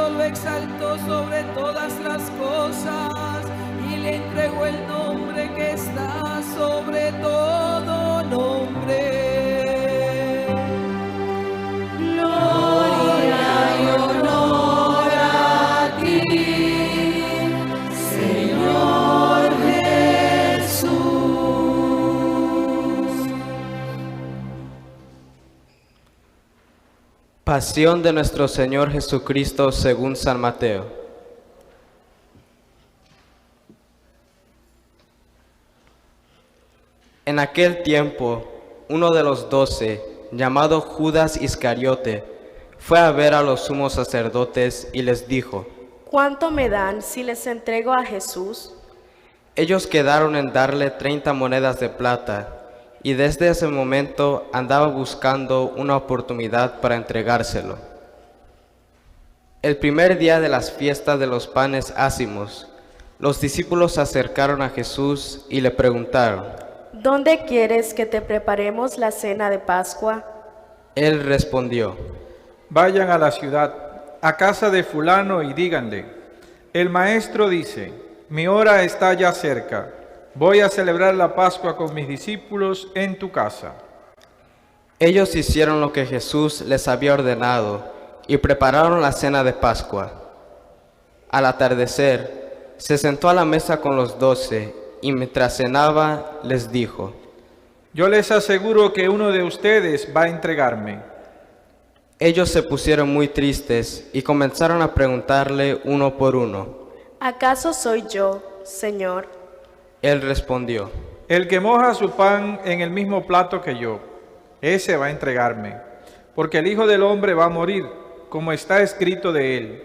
Cristo lo exaltó sobre todas las cosas y le entregó el nombre que está sobre todo nombre. Gloria y honor a ti, Señor Jesús. Pasión de nuestro Señor Jesucristo según San Mateo. En aquel tiempo, uno de los 12, llamado Judas Iscariote, fue a ver a los sumos sacerdotes y les dijo: ¿Cuánto me dan si les entrego a Jesús? Ellos quedaron en darle 30 monedas de plata, y desde ese momento andaba buscando una oportunidad para entregárselo. El primer día de las fiestas de los panes ácimos, los discípulos se acercaron a Jesús y le preguntaron: ¿Dónde quieres que te preparemos la cena de Pascua? Él respondió: Vayan a la ciudad, a casa de fulano y díganle: el maestro dice, mi hora está ya cerca, voy a celebrar la Pascua con mis discípulos en tu casa. Ellos hicieron lo que Jesús les había ordenado y prepararon la cena de Pascua. Al atardecer, se sentó a la mesa con los 12 y mientras cenaba les dijo: Yo les aseguro que uno de ustedes va a entregarme. Ellos se pusieron muy tristes y comenzaron a preguntarle uno por uno: ¿Acaso soy yo, Señor? Él respondió: El que moja su pan en el mismo plato que yo, ese va a entregarme. Porque el Hijo del Hombre va a morir, como está escrito de él.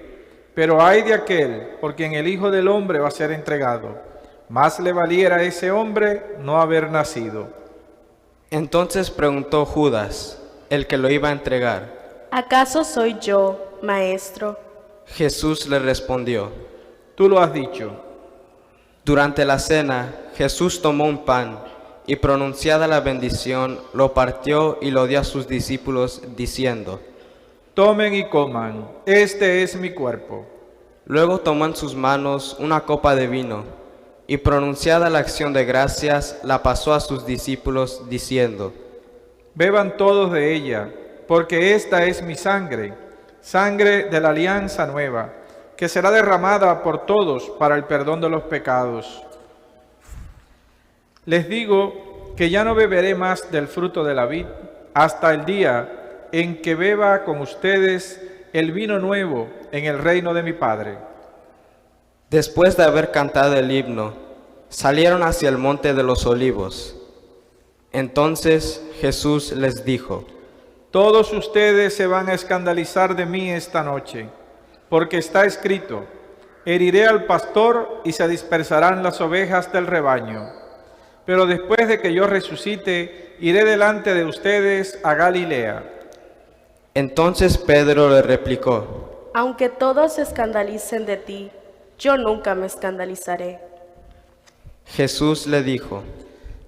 Pero ay de aquel por quien el Hijo del Hombre va a ser entregado. Más le valiera a ese hombre no haber nacido. Entonces preguntó Judas, el que lo iba a entregar: ¿Acaso soy yo, Maestro? Jesús le respondió: Tú lo has dicho. Durante la cena, Jesús tomó un pan y pronunciada la bendición, lo partió y lo dio a sus discípulos, diciendo: Tomen y coman, este es mi cuerpo. Luego tomó en sus manos una copa de vino, y pronunciada la acción de gracias, la pasó a sus discípulos, diciendo: Beban todos de ella, porque esta es mi sangre, sangre de la alianza nueva, que será derramada por todos para el perdón de los pecados. Les digo que ya no beberé más del fruto de la vid hasta el día en que beba con ustedes el vino nuevo en el reino de mi Padre. Después de haber cantado el himno, salieron hacia el monte de los olivos. Entonces Jesús les dijo: Todos ustedes se van a escandalizar de mí esta noche, porque está escrito: heriré al pastor y se dispersarán las ovejas del rebaño. Pero después de que yo resucite, iré delante de ustedes a Galilea. Entonces Pedro le replicó: Aunque todos se escandalicen de ti, yo nunca me escandalizaré. Jesús le dijo: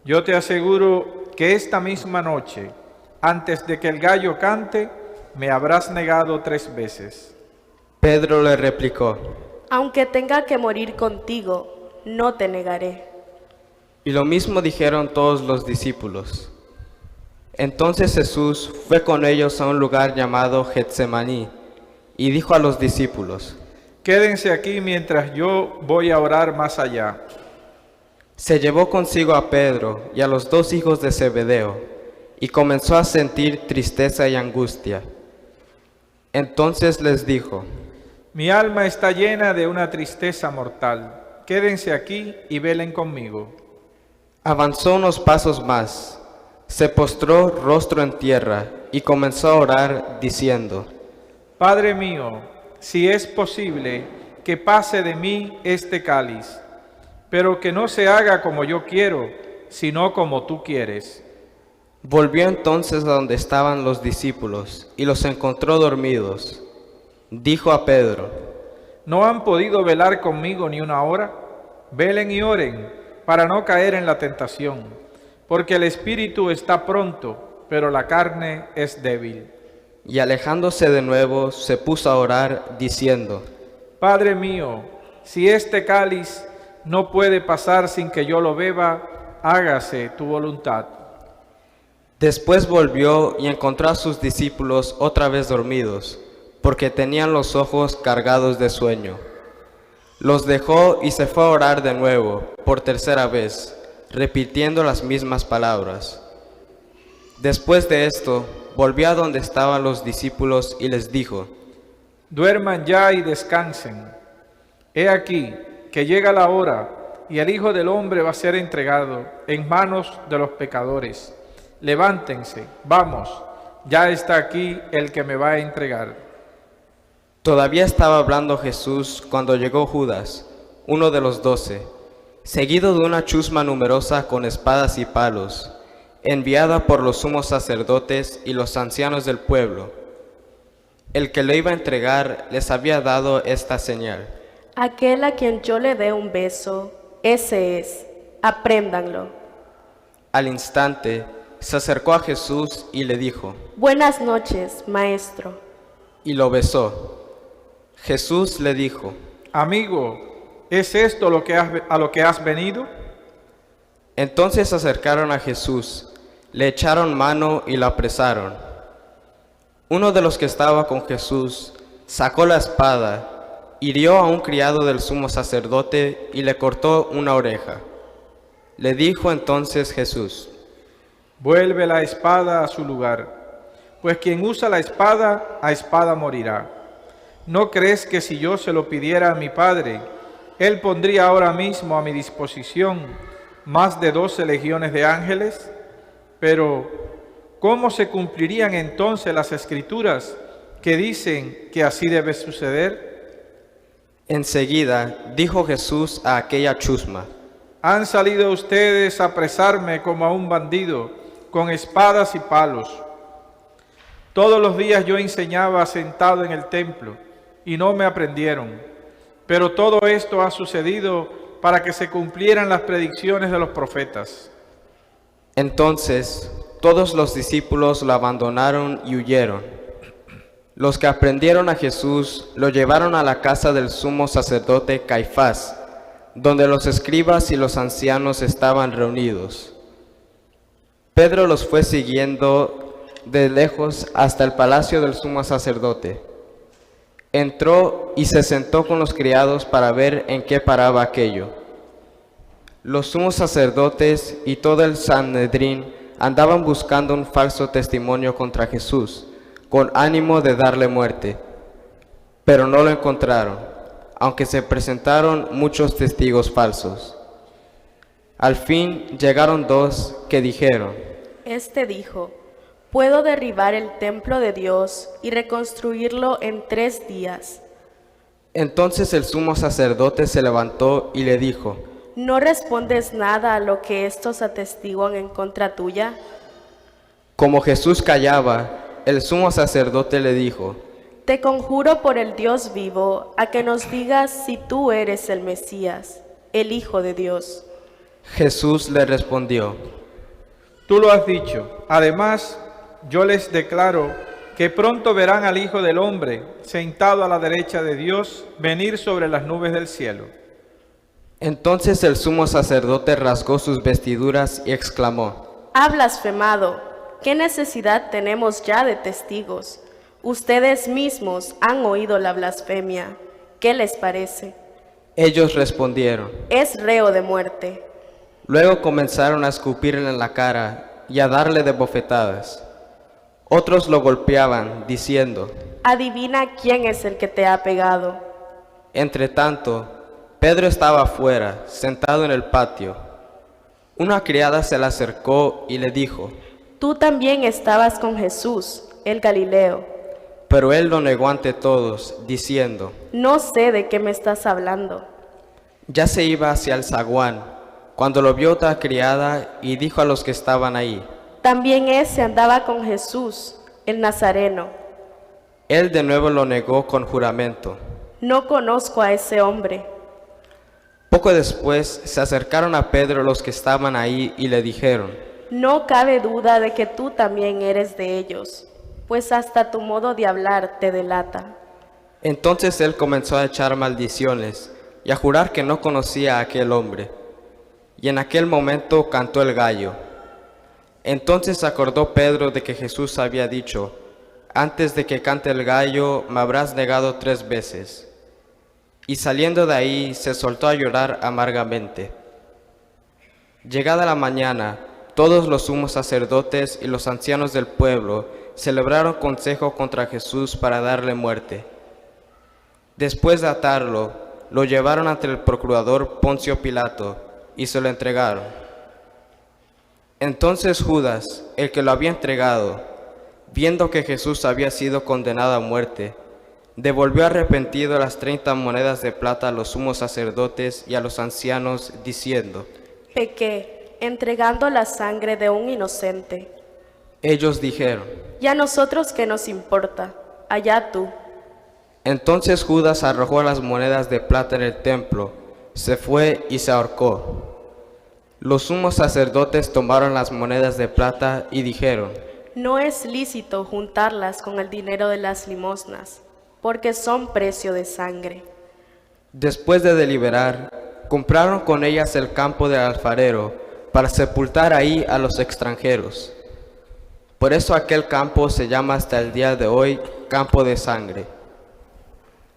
Yo te aseguro que esta misma noche, antes de que el gallo cante, me habrás negado 3 veces. Pedro le replicó: Aunque tenga que morir contigo, no te negaré. Y lo mismo dijeron todos los discípulos. Entonces Jesús fue con ellos a un lugar llamado Getsemaní y dijo a los discípulos: Quédense aquí mientras yo voy a orar más allá. Se llevó consigo a Pedro y a los 2 hijos de Zebedeo y comenzó a sentir tristeza y angustia. Entonces les dijo: Mi alma está llena de una tristeza mortal. Quédense aquí y velen conmigo. Avanzó unos pasos más, se postró rostro en tierra y comenzó a orar diciendo: Padre mío, si es posible, que pase de mí este cáliz, pero que no se haga como yo quiero, sino como tú quieres. Volvió entonces a donde estaban los discípulos y los encontró dormidos. Dijo a Pedro: ¿No han podido velar conmigo ni una hora? Velen y oren, para no caer en la tentación, porque el espíritu está pronto, pero la carne es débil. Y alejándose de nuevo, se puso a orar, diciendo: Padre mío, si este cáliz no puede pasar sin que yo lo beba, hágase tu voluntad. Después volvió y encontró a sus discípulos otra vez dormidos, porque tenían los ojos cargados de sueño. Los dejó y se fue a orar de nuevo, por tercera vez, repitiendo las mismas palabras. Después de esto, volvió a donde estaban los discípulos y les dijo: Duerman ya y descansen. He aquí que llega la hora, y el Hijo del Hombre va a ser entregado en manos de los pecadores. Levántense, vamos, ya está aquí el que me va a entregar. Todavía estaba hablando Jesús cuando llegó Judas, uno de los 12, seguido de una chusma numerosa con espadas y palos, enviada por los sumos sacerdotes y los ancianos del pueblo. El que lo iba a entregar les había dado esta señal: Aquel a quien yo le dé un beso, ese es. Apréndanlo. Al instante se acercó a Jesús y le dijo: Buenas noches, maestro. Y lo besó. Jesús le dijo: Amigo, ¿es esto a lo que has venido? Entonces se acercaron a Jesús, le echaron mano y lo apresaron. Uno de los que estaba con Jesús sacó la espada, hirió a un criado del sumo sacerdote y le cortó una oreja. Le dijo entonces Jesús: Vuelve la espada a su lugar, pues quien usa la espada, a espada morirá. ¿No crees que si yo se lo pidiera a mi Padre, Él pondría ahora mismo a mi disposición más de 12 legiones de ángeles? Pero, ¿cómo se cumplirían entonces las Escrituras que dicen que así debe suceder? Enseguida dijo Jesús a aquella chusma: Han salido ustedes a apresarme como a un bandido, con espadas y palos. Todos los días yo enseñaba sentado en el templo, y no me aprendieron. Pero todo esto ha sucedido para que se cumplieran las predicciones de los profetas. Entonces todos los discípulos lo abandonaron y huyeron. Los que aprendieron a Jesús lo llevaron a la casa del sumo sacerdote Caifás, donde los escribas y los ancianos estaban reunidos. Pedro los fue siguiendo de lejos hasta el palacio del sumo sacerdote. Entró y se sentó con los criados para ver en qué paraba aquello. Los sumos sacerdotes y todo el Sanedrín andaban buscando un falso testimonio contra Jesús, con ánimo de darle muerte, pero no lo encontraron, aunque se presentaron muchos testigos falsos. Al fin llegaron 2 que dijeron: Este dijo: Puedo derribar el templo de Dios y reconstruirlo en 3 días. Entonces el sumo sacerdote se levantó y le dijo: ¿No respondes nada a lo que estos atestiguan en contra tuya? Como Jesús callaba, el sumo sacerdote le dijo: Te conjuro por el Dios vivo a que nos digas si tú eres el Mesías, el Hijo de Dios. Jesús le respondió: Tú lo has dicho. Además, yo les declaro que pronto verán al Hijo del Hombre sentado a la derecha de Dios venir sobre las nubes del cielo. Entonces el sumo sacerdote rasgó sus vestiduras y exclamó: Ha blasfemado. ¿Qué necesidad tenemos ya de testigos? Ustedes mismos han oído la blasfemia. ¿Qué les parece? Ellos respondieron: Es reo de muerte. Luego comenzaron a escupirle en la cara y a darle de bofetadas. Otros lo golpeaban, diciendo: Adivina quién es el que te ha pegado. Entretanto, Pedro estaba afuera, sentado en el patio. Una criada se le acercó y le dijo: Tú también estabas con Jesús, el Galileo. Pero él lo negó ante todos, diciendo: No sé de qué me estás hablando. Ya se iba hacia el zaguán, cuando lo vio otra criada y dijo a los que estaban ahí: También ese andaba con Jesús, el Nazareno. Él de nuevo lo negó con juramento. No conozco a ese hombre. Poco después se acercaron a Pedro los que estaban ahí y le dijeron: No cabe duda de que tú también eres de ellos. pues hasta tu modo de hablar te delata. Entonces él comenzó a echar maldiciones y a jurar que no conocía a aquel hombre. Y en aquel momento cantó el gallo. Entonces acordó Pedro de que Jesús había dicho: antes de que cante el gallo, me habrás negado 3 veces. Y saliendo de ahí, se soltó a llorar amargamente. Llegada la mañana, todos los sumos sacerdotes y los ancianos del pueblo celebraron consejo contra Jesús para darle muerte. Después de atarlo, lo llevaron ante el procurador Poncio Pilato y se lo entregaron. Entonces Judas, el que lo había entregado, viendo que Jesús había sido condenado a muerte, devolvió arrepentido las 30 monedas de plata a los sumos sacerdotes y a los ancianos, diciendo: Pequé, entregando la sangre de un inocente. Ellos dijeron: ¿Y a nosotros qué nos importa? Allá tú. Entonces Judas arrojó las monedas de plata en el templo, se fue y se ahorcó. Los sumos sacerdotes tomaron las monedas de plata y dijeron: No es lícito juntarlas con el dinero de las limosnas, porque son precio de sangre. Después de deliberar, compraron con ellas el campo del alfarero para sepultar ahí a los extranjeros. Por eso aquel campo se llama hasta el día de hoy Campo de Sangre.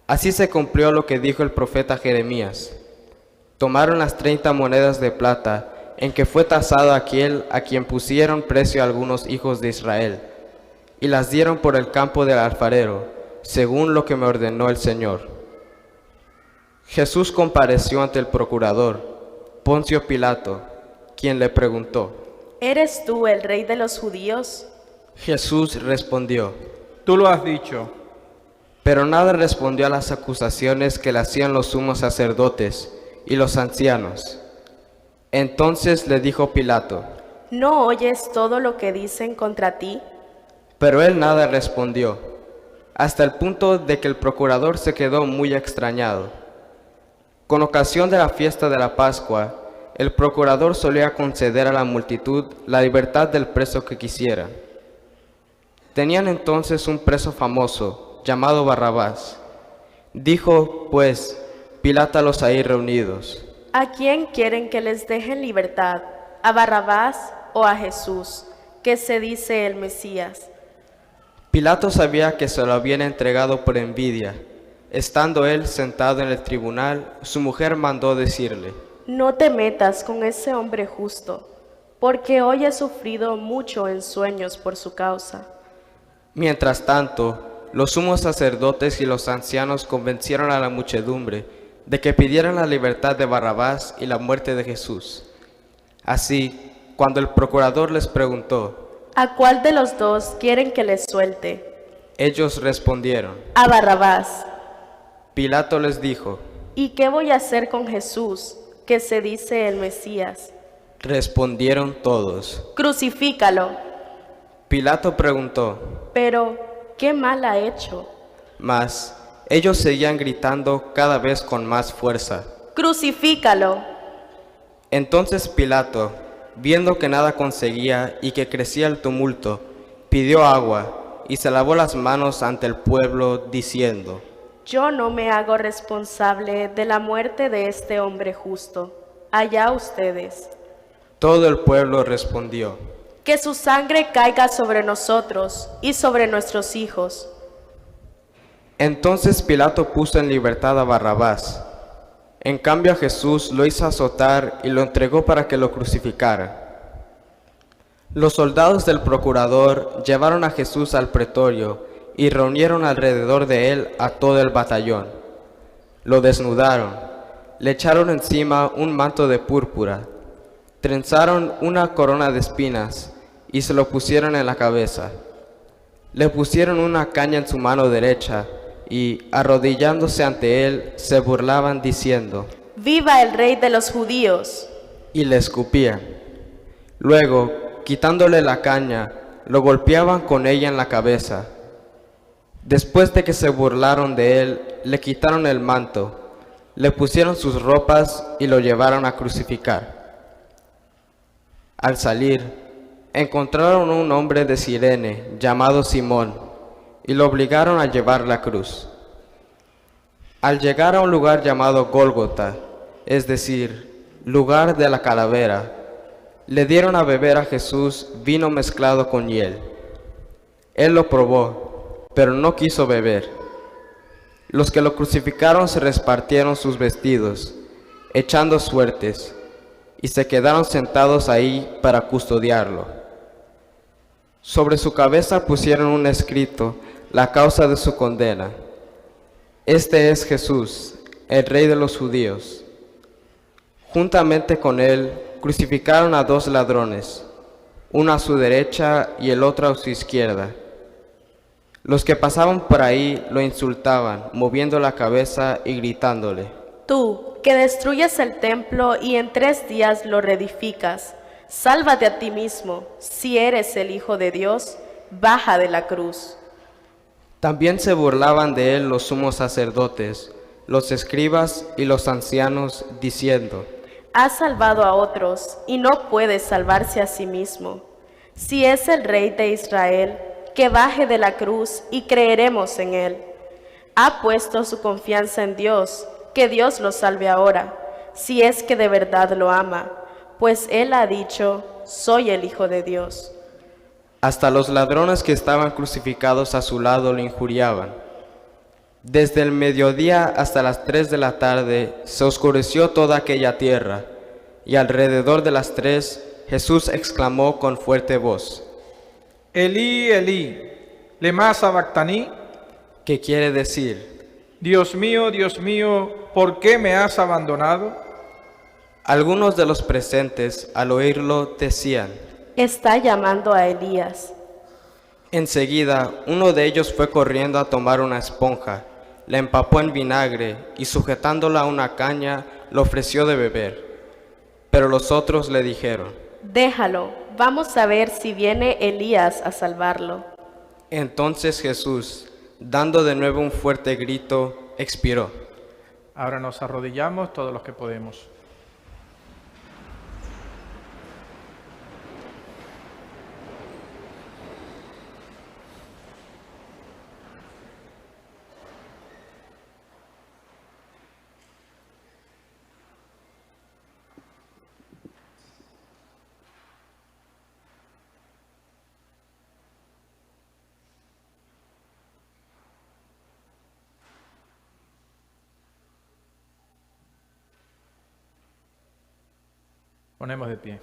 Así se cumplió lo que dijo el profeta Jeremías. Tomaron las 30 monedas de plata en que fue tasado aquel a quien pusieron precio algunos hijos de Israel, y las dieron por el campo del alfarero, según lo que me ordenó el Señor. Jesús compareció ante el procurador, Poncio Pilato, quien le preguntó: ¿Eres tú el rey de los judíos? Jesús respondió: Tú lo has dicho. Pero nada respondió a las acusaciones que le hacían los sumos sacerdotes y los ancianos. Entonces le dijo Pilato: ¿No oyes todo lo que dicen contra ti? Pero él nada respondió, hasta el punto de que el procurador se quedó muy extrañado. Con ocasión de la fiesta de la Pascua, el procurador solía conceder a la multitud la libertad del preso que quisiera. Tenían entonces un preso famoso, llamado Barrabás. Dijo, pues, Pilato a los ahí reunidos: ¿A quién quieren que les dejen libertad? ¿A Barrabás o a Jesús, que se dice el Mesías? Pilato sabía que se lo habían entregado por envidia. Estando él sentado en el tribunal, su mujer mandó decirle: No te metas con ese hombre justo, porque hoy he sufrido mucho en sueños por su causa. Mientras tanto, los sumos sacerdotes y los ancianos convencieron a la muchedumbre de que pidieran la libertad de Barrabás y la muerte de Jesús. Así, cuando el procurador les preguntó: ¿A cuál de los dos quieren que les suelte? Ellos respondieron: A Barrabás. Pilato les dijo: ¿Y qué voy a hacer con Jesús, que se dice el Mesías? Respondieron todos. Crucifícalo. Pilato preguntó: Pero, ¿qué mal ha hecho? Mas ellos seguían gritando cada vez con más fuerza: Crucifícalo. Entonces Pilato, viendo que nada conseguía y que crecía el tumulto, pidió agua y se lavó las manos ante el pueblo, diciendo: Yo no me hago responsable de la muerte de este hombre justo. Allá ustedes. Todo el pueblo respondió: Que su sangre caiga sobre nosotros y sobre nuestros hijos. Entonces Pilato puso en libertad a Barrabás. En cambio a Jesús lo hizo azotar y lo entregó para que lo crucificara. Los soldados del procurador llevaron a Jesús al pretorio y reunieron alrededor de él a todo el batallón. Lo desnudaron, le echaron encima un manto de púrpura, trenzaron una corona de espinas y se lo pusieron en la cabeza. Le pusieron una caña en su mano derecha y, arrodillándose ante él, se burlaban diciendo: ¡Viva el Rey de los judíos! Y le escupían. Luego, quitándole la caña, lo golpeaban con ella en la cabeza. Después de que se burlaron de él, le quitaron el manto, le pusieron sus ropas y lo llevaron a crucificar. Al salir, encontraron un hombre de Cirene llamado Simón y lo obligaron a llevar la cruz. Al llegar a un lugar llamado Gólgota, es decir, lugar de la calavera, le dieron a beber a Jesús vino mezclado con hiel. Él lo probó, pero no quiso beber. Los que lo crucificaron se repartieron sus vestidos, echando suertes, y se quedaron sentados ahí para custodiarlo. Sobre su cabeza pusieron un escrito, la causa de su condena. Este es Jesús, el Rey de los judíos. Juntamente con él crucificaron a 2 ladrones, uno a su derecha y el otro a su izquierda. Los que pasaban por ahí lo insultaban, moviendo la cabeza y gritándole: Tú, que destruyes el templo y en 3 días lo reedificas, sálvate a ti mismo. Si eres el Hijo de Dios, baja de la cruz. También se burlaban de él los sumos sacerdotes, los escribas y los ancianos, diciendo: Ha salvado a otros y no puede salvarse a sí mismo. Si es el Rey de Israel, que baje de la cruz y creeremos en él. Ha puesto su confianza en Dios, que Dios lo salve ahora, si es que de verdad lo ama, pues él ha dicho: soy el Hijo de Dios. Hasta los ladrones que estaban crucificados a su lado lo injuriaban. Desde el mediodía hasta las 3 de la tarde se oscureció toda aquella tierra, y alrededor de las 3 Jesús exclamó con fuerte voz: Elí, Elí, lema sabactaní, ¿qué quiere decir? Dios mío, ¿por qué me has abandonado? Algunos de los presentes, al oírlo, decían: Está llamando a Elías. Enseguida, uno de ellos fue corriendo a tomar una esponja, la empapó en vinagre y sujetándola a una caña, lo ofreció de beber. Pero los otros le dijeron: Déjalo, vamos a ver si viene Elías a salvarlo. Entonces Jesús, dando de nuevo un fuerte grito, expiró. Ahora nos arrodillamos todos los que podemos. Ponemos de pie.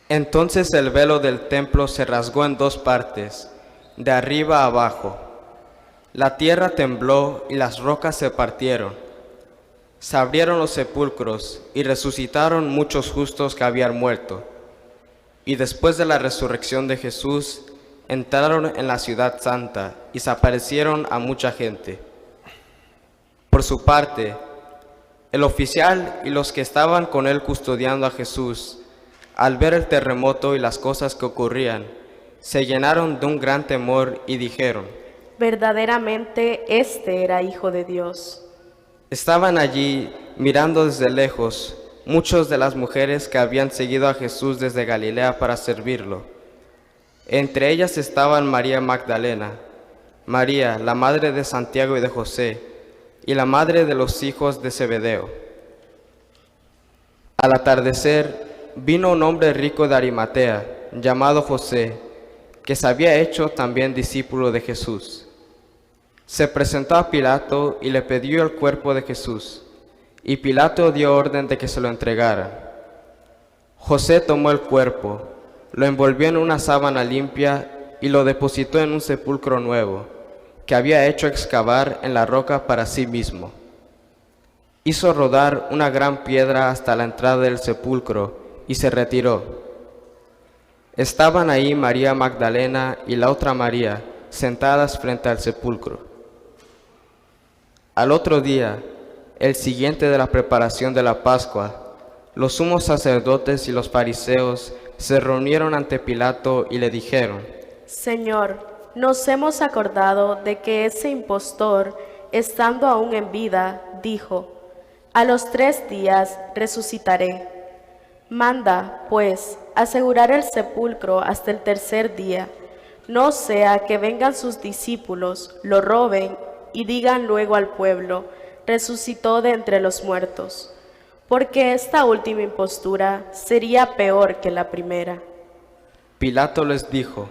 Entonces el velo del templo se rasgó en 2 partes, de arriba a abajo. La tierra tembló y las rocas se partieron. Se abrieron los sepulcros y resucitaron muchos justos que habían muerto. Y después de la resurrección de Jesús, entraron en la ciudad santa y se aparecieron a mucha gente. Por su parte, el oficial y los que estaban con él custodiando a Jesús, al ver el terremoto y las cosas que ocurrían, se llenaron de un gran temor y dijeron: Verdaderamente este era Hijo de Dios. Estaban allí mirando desde lejos muchas de las mujeres que habían seguido a Jesús desde Galilea para servirlo. Entre ellas estaban María Magdalena, María, la madre de Santiago y de José, y la madre de los hijos de Zebedeo. Al atardecer, vino un hombre rico de Arimatea, llamado José, que se había hecho también discípulo de Jesús. Se presentó a Pilato y le pidió el cuerpo de Jesús. Y Pilato dio orden de que se lo entregaran. José tomó el cuerpo, lo envolvió en una sábana limpia y lo depositó en un sepulcro nuevo, que había hecho excavar en la roca para sí mismo. Hizo rodar una gran piedra hasta la entrada del sepulcro y se retiró. Estaban ahí María Magdalena y la otra María, sentadas frente al sepulcro. Al otro día, el siguiente de la preparación de la Pascua, los sumos sacerdotes y los fariseos se reunieron ante Pilato y le dijeron: Señor, nos hemos acordado de que ese impostor, estando aún en vida, dijo, a los 3 días resucitaré. Manda, pues, asegurar el sepulcro hasta el 3er día, no sea que vengan sus discípulos, lo roben y digan luego al pueblo, resucitó de entre los muertos, porque esta última impostura sería peor que la primera. Pilato les dijo: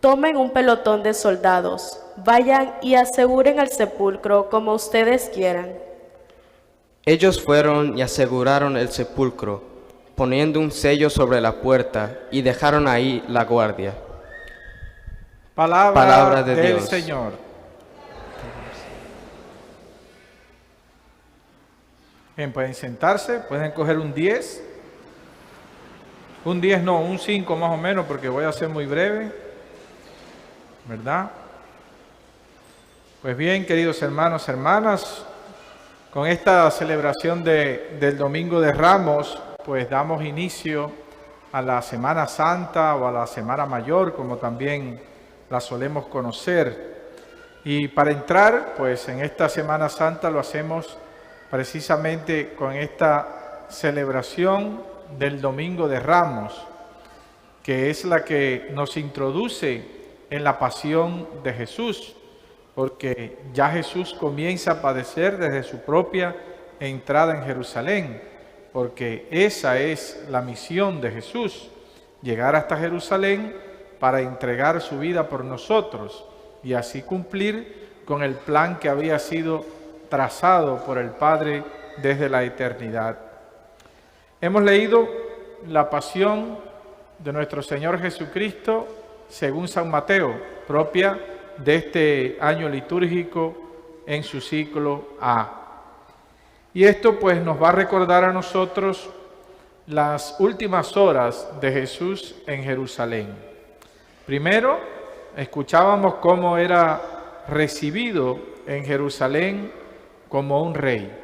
Tomen un pelotón de soldados, vayan y aseguren el sepulcro como ustedes quieran. Ellos fueron y aseguraron el sepulcro, poniendo un sello sobre la puerta, y dejaron ahí la guardia. Palabra de del Dios. Señor. Bien, pueden sentarse, pueden coger un 10. Un 10 no, un 5 más o menos, porque voy a ser muy breve, ¿verdad? Pues bien, queridos hermanos, hermanas, con esta celebración del Domingo de Ramos, pues damos inicio a la Semana Santa o a la Semana Mayor, como también la solemos conocer. Y para entrar, pues en esta Semana Santa lo hacemos precisamente con esta celebración del Domingo de Ramos, que es la que nos introduce en la pasión de Jesús, porque ya Jesús comienza a padecer desde su propia entrada en Jerusalén, porque esa es la misión de Jesús, llegar hasta Jerusalén para entregar su vida por nosotros y así cumplir con el plan que había sido trazado por el Padre desde la eternidad. Hemos leído la pasión de nuestro Señor Jesucristo según San Mateo, propia de este año litúrgico en su ciclo A. Y esto pues nos va a recordar a nosotros las últimas horas de Jesús en Jerusalén. Primero, escuchábamos cómo era recibido en Jerusalén como un rey.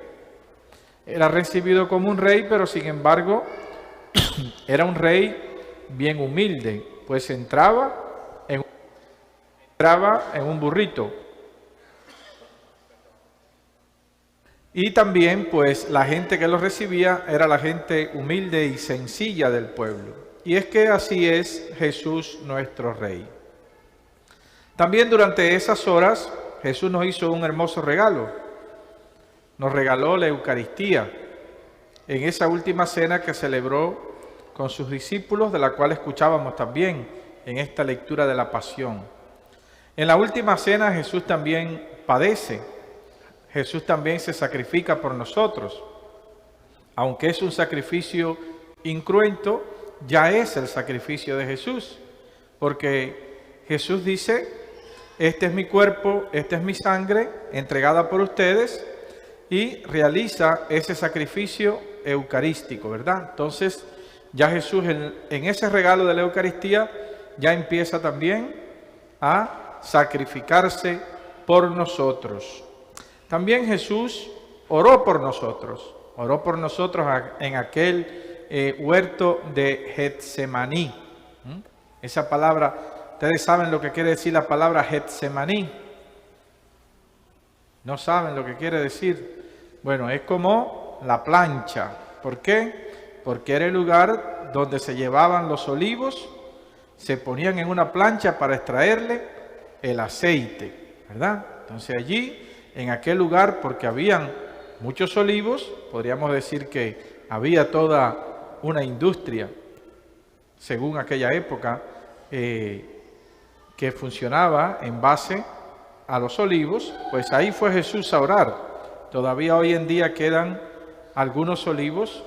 Era recibido como un rey, pero sin embargo era un rey bien humilde, pues entraba en un burrito. Y también pues la gente que lo recibía era la gente humilde y sencilla del pueblo. Y es que así es Jesús nuestro Rey. También durante esas horas Jesús nos hizo un hermoso regalo. Nos regaló la Eucaristía en esa última cena que celebró con sus discípulos, de la cual escuchábamos también en esta lectura de la Pasión. En la última cena Jesús también padece. Jesús también se sacrifica por nosotros. Aunque es un sacrificio incruento, ya es el sacrificio de Jesús. Porque Jesús dice: este es mi cuerpo, esta es mi sangre, entregada por ustedes, y realiza ese sacrificio eucarístico, ¿verdad? Entonces, ya Jesús en ese regalo de la Eucaristía ya empieza también a sacrificarse por nosotros. También Jesús oró por nosotros en aquel huerto de Getsemaní. Esa palabra, ustedes saben lo que quiere decir la palabra Getsemaní. ¿No saben lo que quiere decir? Bueno, es como la plancha. ¿Por qué? Porque era el lugar donde se llevaban los olivos, se ponían en una plancha para extraerle el aceite, ¿verdad? Entonces allí, en aquel lugar, porque habían muchos olivos, podríamos decir que había toda una industria, según aquella época, que funcionaba en base a los olivos, pues ahí fue Jesús a orar. Todavía hoy en día quedan algunos olivos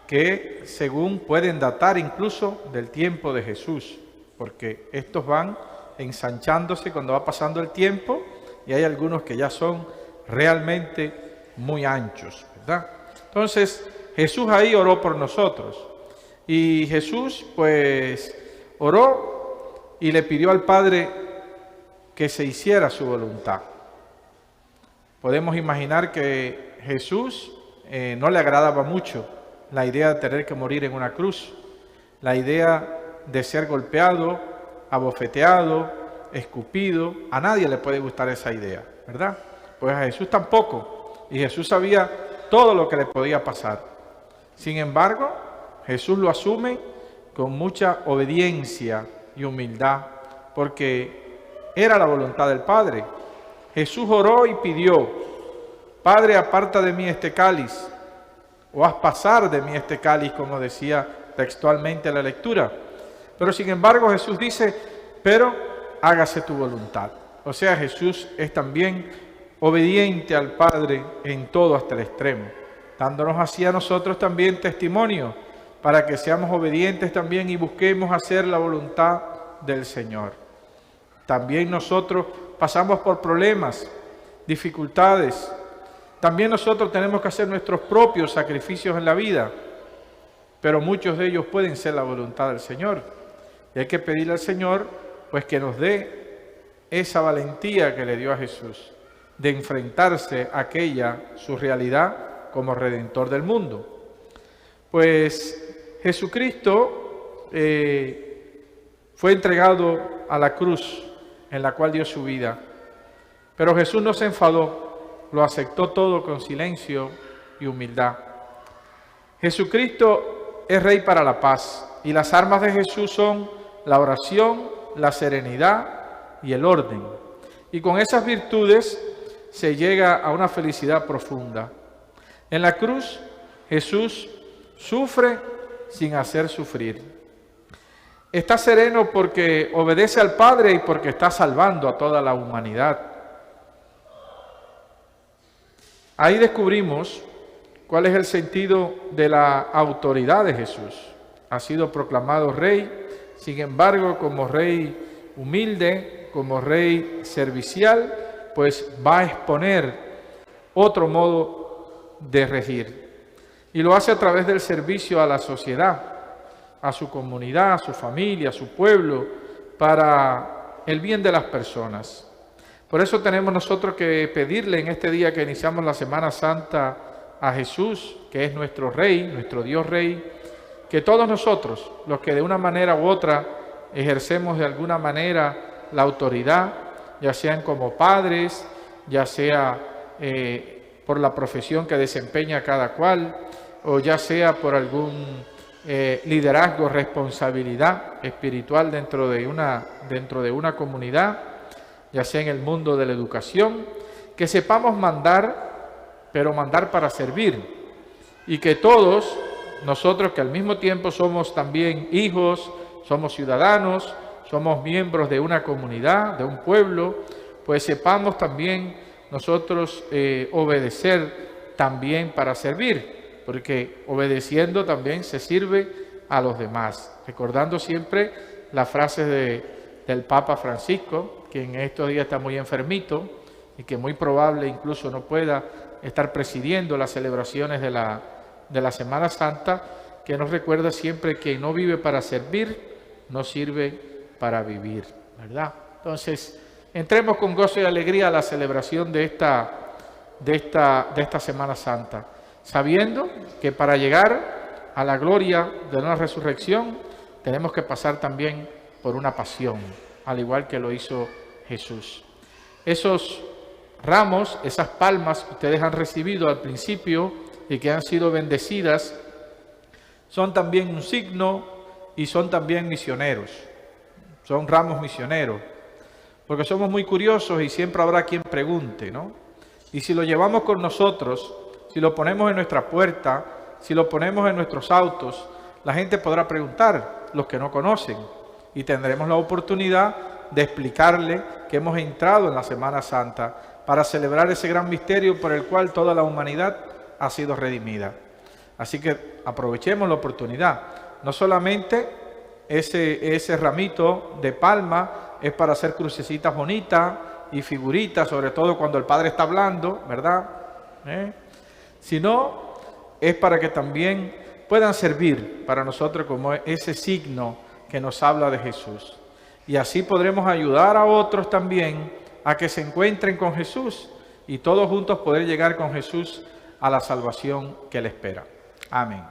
que según pueden datar incluso del tiempo de Jesús, porque estos van ensanchándose cuando va pasando el tiempo y hay algunos que ya son realmente muy anchos, ¿verdad? Entonces Jesús ahí oró por nosotros y Jesús pues oró y le pidió al Padre que se hiciera su voluntad. Podemos imaginar que Jesús no le agradaba mucho la idea de tener que morir en una cruz, la idea de ser golpeado, abofeteado, escupido. A nadie le puede gustar esa idea, ¿verdad? Pues a Jesús tampoco. Y Jesús sabía todo lo que le podía pasar. Sin embargo, Jesús lo asume con mucha obediencia y humildad, porque era la voluntad del Padre. Jesús oró y pidió: Padre, aparta de mí este cáliz, o haz pasar de mí este cáliz, como decía textualmente la lectura. Pero sin embargo Jesús dice: pero hágase tu voluntad. O sea, Jesús es también obediente al Padre en todo hasta el extremo, dándonos así a nosotros también testimonio para que seamos obedientes también y busquemos hacer la voluntad del Señor. También nosotros pasamos por problemas, dificultades. También nosotros tenemos que hacer nuestros propios sacrificios en la vida, pero muchos de ellos pueden ser la voluntad del Señor. Y hay que pedirle al Señor pues que nos dé esa valentía que le dio a Jesús, de enfrentarse a aquella, su realidad, como Redentor del mundo. Pues Jesucristo fue entregado a la cruz en la cual dio su vida. Pero Jesús no se enfadó, lo aceptó todo con silencio y humildad. Jesucristo es Rey para la paz, y las armas de Jesús son la oración, la serenidad y el orden. Y con esas virtudes se llega a una felicidad profunda. En la cruz, Jesús sufre sin hacer sufrir. Está sereno porque obedece al Padre y porque está salvando a toda la humanidad. Ahí descubrimos cuál es el sentido de la autoridad de Jesús. Ha sido proclamado Rey, sin embargo, como Rey humilde, como Rey servicial, pues va a exponer otro modo de regir. Y lo hace a través del servicio a la sociedad, a su comunidad, a su familia, a su pueblo, para el bien de las personas. Por eso tenemos nosotros que pedirle en este día que iniciamos la Semana Santa a Jesús, que es nuestro Rey, nuestro Dios Rey, que todos nosotros, los que de una manera u otra ejercemos de alguna manera la autoridad, ya sean como padres, ya sea por la profesión que desempeña cada cual, o ya sea por algún liderazgo, responsabilidad espiritual dentro de una comunidad, ya sea en el mundo de la educación, que sepamos mandar, pero mandar para servir, y que todos nosotros, que al mismo tiempo somos también hijos, somos ciudadanos, somos miembros de una comunidad, de un pueblo, pues sepamos también nosotros obedecer también para servir, porque obedeciendo también se sirve a los demás. Recordando siempre la frase del Papa Francisco, que en estos días está muy enfermito y que muy probable incluso no pueda estar presidiendo las celebraciones de la Semana Santa, que nos recuerda siempre que no vive para servir, no sirve para vivir, ¿verdad? Entonces, entremos con gozo y alegría a la celebración de esta Semana Santa, sabiendo que para llegar a la gloria de una resurrección tenemos que pasar también por una pasión, al igual que lo hizo Jesús. Esos ramos, esas palmas que ustedes han recibido al principio y que han sido bendecidas, son también un signo y son también misioneros. Son ramos misioneros, porque somos muy curiosos y siempre habrá quien pregunte, ¿no? Y si lo llevamos con nosotros, si lo ponemos en nuestra puerta, si lo ponemos en nuestros autos, la gente podrá preguntar, los que no conocen, y tendremos la oportunidad de explicarle que hemos entrado en la Semana Santa para celebrar ese gran misterio por el cual toda la humanidad ha sido redimida. Así que aprovechemos la oportunidad. No solamente ese ramito de palma es para hacer crucecitas bonitas y figuritas, sobre todo cuando el Padre está hablando, ¿verdad? Sino es para que también puedan servir para nosotros como ese signo que nos habla de Jesús. Y así podremos ayudar a otros también a que se encuentren con Jesús y todos juntos poder llegar con Jesús a la salvación que le espera. Amén.